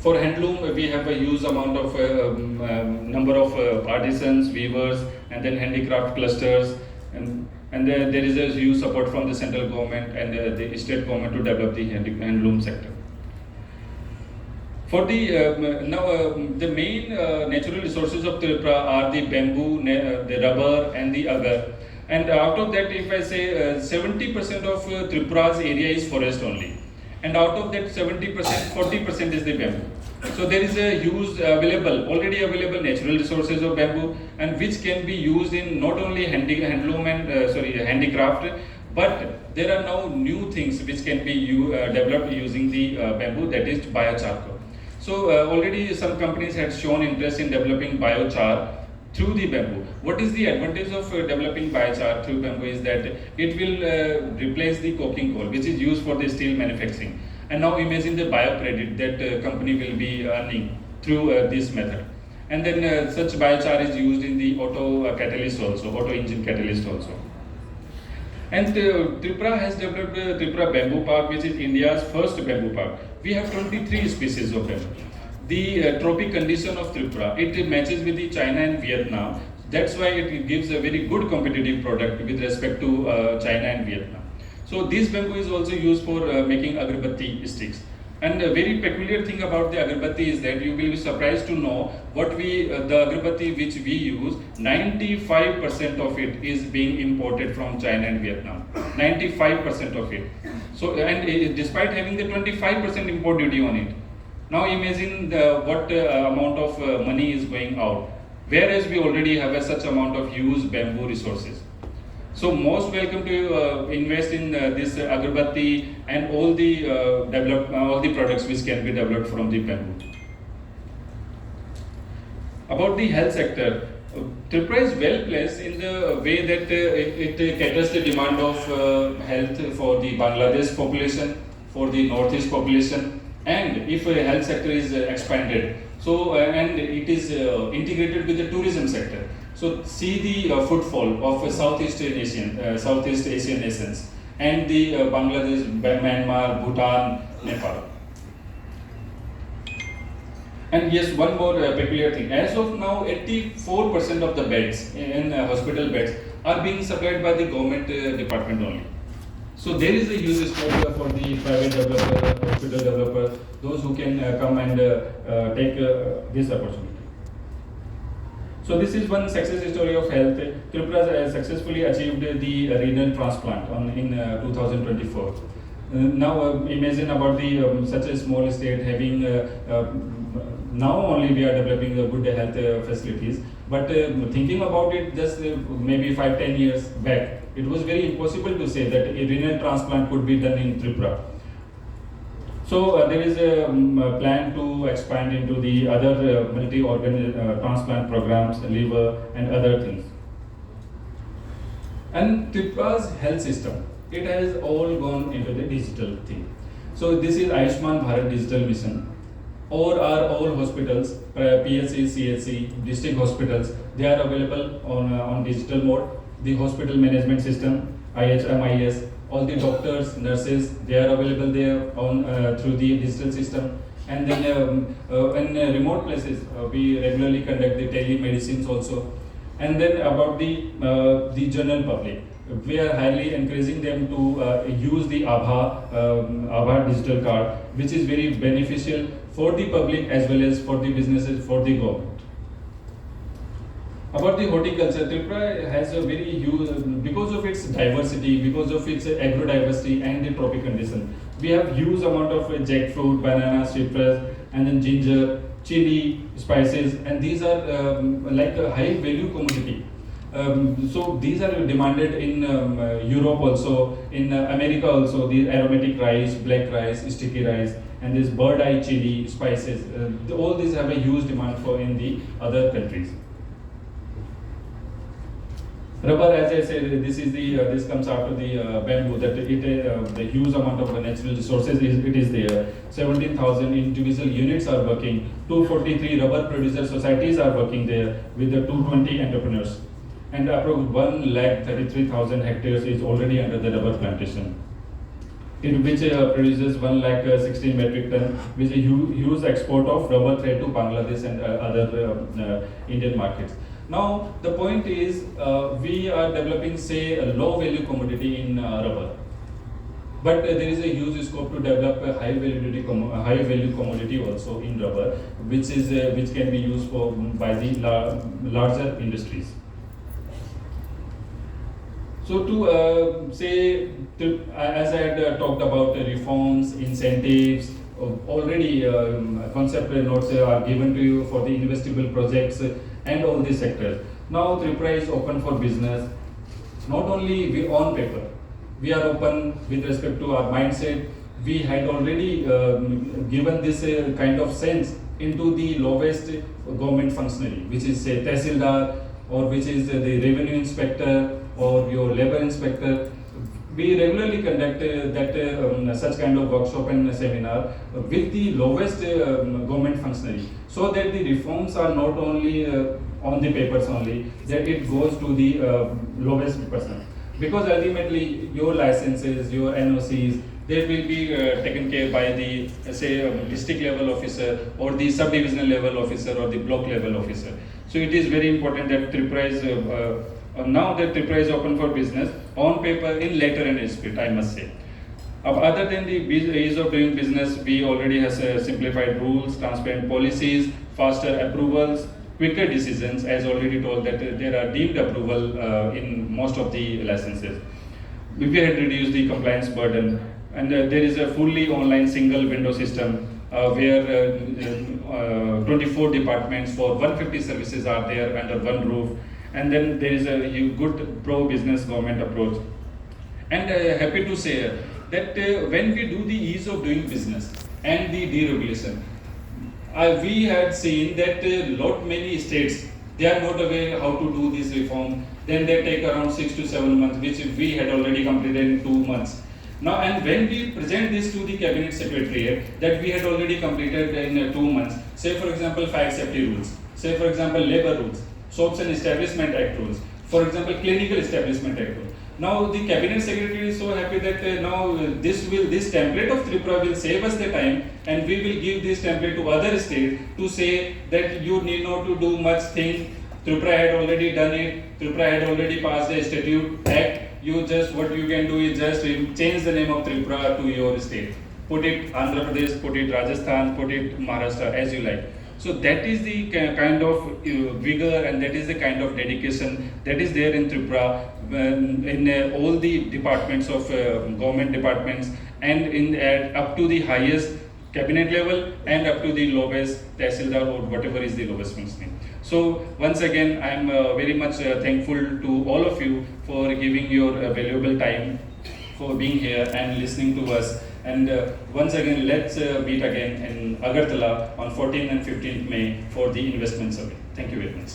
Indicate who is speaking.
Speaker 1: For handloom, we have a huge amount of number of artisans, weavers, and then handicraft clusters, and there is a huge support from the central government and the state government to develop the handloom sector. For the the main natural resources of Tripura are the bamboo, the rubber, and the agar. And out of that, if I say 70% of Tripura's area is forest only, and out of that 70%, 40% is the bamboo. So there is a huge already available natural resources of bamboo, and which can be used in not only handloom and handicraft, but there are now new things which can be developed using the bamboo, that is biocharcoal. So already some companies had shown interest in developing biochar through the bamboo. What is the advantage of developing biochar through bamboo is that it will replace the coking coal, which is used for the steel manufacturing. And now imagine the biocredit that company will be earning through this method. And then such biochar is used in the auto catalyst also, auto engine catalyst also. And Tripura has developed Tripura Bamboo Park, which is India's first bamboo park. We have 23 species of bamboo. The tropic condition of Tripura, it matches with the China and Vietnam. That's why it gives a very good competitive product with respect to China and Vietnam. So this bamboo is also used for making agarbatti sticks. And a very peculiar thing about the agarbatti is that you will be surprised to know what the agarbatti which we use, 95% of it is being imported from China and Vietnam. 95% of it. So, and despite having the 25% import duty on it, now imagine what amount of money is going out, whereas we already have such amount of huge bamboo resources. So most welcome to invest in this agarbatti and all the all the products which can be developed from the bamboo. About the health sector, Tripura is well placed in the way that it caters the demand of health for the Bangladesh population, for the Northeast population, and if a health sector is expanded, so and it is integrated with the tourism sector. So see the footfall of Southeast Asian nations and the Bangladesh, Myanmar, Bhutan, Nepal. And yes, one more peculiar thing. As of now, 84% of the beds in hospital beds are being supplied by the government department only. So there is a huge scope for the private developer, hospital developer, those who can come and take this opportunity. So this is one success story of health. Tripura successfully achieved the renal transplant in 2024. Now imagine about the such a small state having now only we are developing good health facilities. But thinking about it just maybe 5-10 years back, it was very impossible to say that a renal transplant could be done in Tripura. So there is a plan to expand into the other multi-organ transplant programs, liver and other things. And Tripura's health system, it has all gone into the digital thing. So this is Ayushman Bharat Digital Mission. Or are all hospitals, PSC, CHC, district hospitals, they are available on digital mode. The hospital management system, IHMIS, all the doctors, nurses, they are available there on through the digital system. And then in remote places, we regularly conduct the telemedicines also. And then about the general public, we are highly encouraging them to use the Aadhaar digital card, which is very beneficial for the public as well as for the businesses, for the government. About the horticulture, Tripura has a very huge, because of its diversity, because of its agro-diversity and the tropic condition. We have huge amount of jackfruit, banana, citrus, and then ginger, chili, spices, and these are like a high value commodity. So these are demanded in Europe also, in America also, the aromatic rice, black rice, sticky rice, and this bird eye chili, spices. All these have a huge demand for in the other countries. Rubber, as I said, this is the this comes after the bamboo. That it the huge amount of natural resources it is there. 17,000 individual units are working. 243 rubber producer societies are working there with the 220 entrepreneurs, and approximately 1,33,000 hectares is already under the rubber plantation. in which produces 1,16 metric ton, which is a huge export of rubber thread to Bangladesh and other Indian markets. Now the point is we are developing, say, a low value commodity in rubber, but there is a huge scope to develop a high value commodity also in rubber, which can be used for by the larger industries. So as I had talked about reforms, incentives, already concept notes are given to you for the investable projects and all these sectors. Now Tripura is open for business. Not only we on paper, we are open with respect to our mindset. We had already given this kind of sense into the lowest government functionary, which is say Tehsildar, or which is the revenue inspector or your labor inspector. We regularly conduct such kind of workshop and seminar with the lowest government functionary, so that the reforms are not only on the papers only, that it goes to the lowest person. Because ultimately your licenses, your NOCs, they will be taken care by the district level officer or the subdivisional level officer or the block level officer. So it is very important that Tripura is now that Tripura is open for business on paper, in letter and spirit, I must say. Other than the ease of doing business, we already have simplified rules, transparent policies, faster approvals, quicker decisions, as already told that there are deemed approval in most of the licenses. We had reduced the compliance burden, and there is a fully online single window system where 24 departments for 150 services are there under one roof. And then there is a good pro-business government approach. And happy to say that when we do the ease of doing business and the deregulation, we had seen that many states, they are not aware how to do this reform. Then they take around 6 to 7 months, which we had already completed in 2 months. Now, and when we present this to the Cabinet Secretariat, that we had already completed in 2 months, say for example fire safety rules, say for example labor rules, Soaps and Establishment Act rules, for example Clinical Establishment Act rules. Now the Cabinet Secretary is so happy that now this template of Tripura will save us the time, and we will give this template to other states to say that you need not to do much thing. Tripura had already done it. Tripura had already passed the Statute Act. What you can do is just change the name of Tripura to your state. Put it Andhra Pradesh, put it Rajasthan, put it Maharashtra, as you like. So that is the kind of vigor and that is the kind of dedication that is there in Tripura, in all the departments of government departments, and in up to the highest cabinet level and up to the lowest Tehsildar or whatever is the lowest functioning. So once again, I am very much thankful to all of you for giving your valuable time, for being here and listening to us. And once again, let's meet again in Agartala on 14th and 15th May for the investment survey. Thank you very much.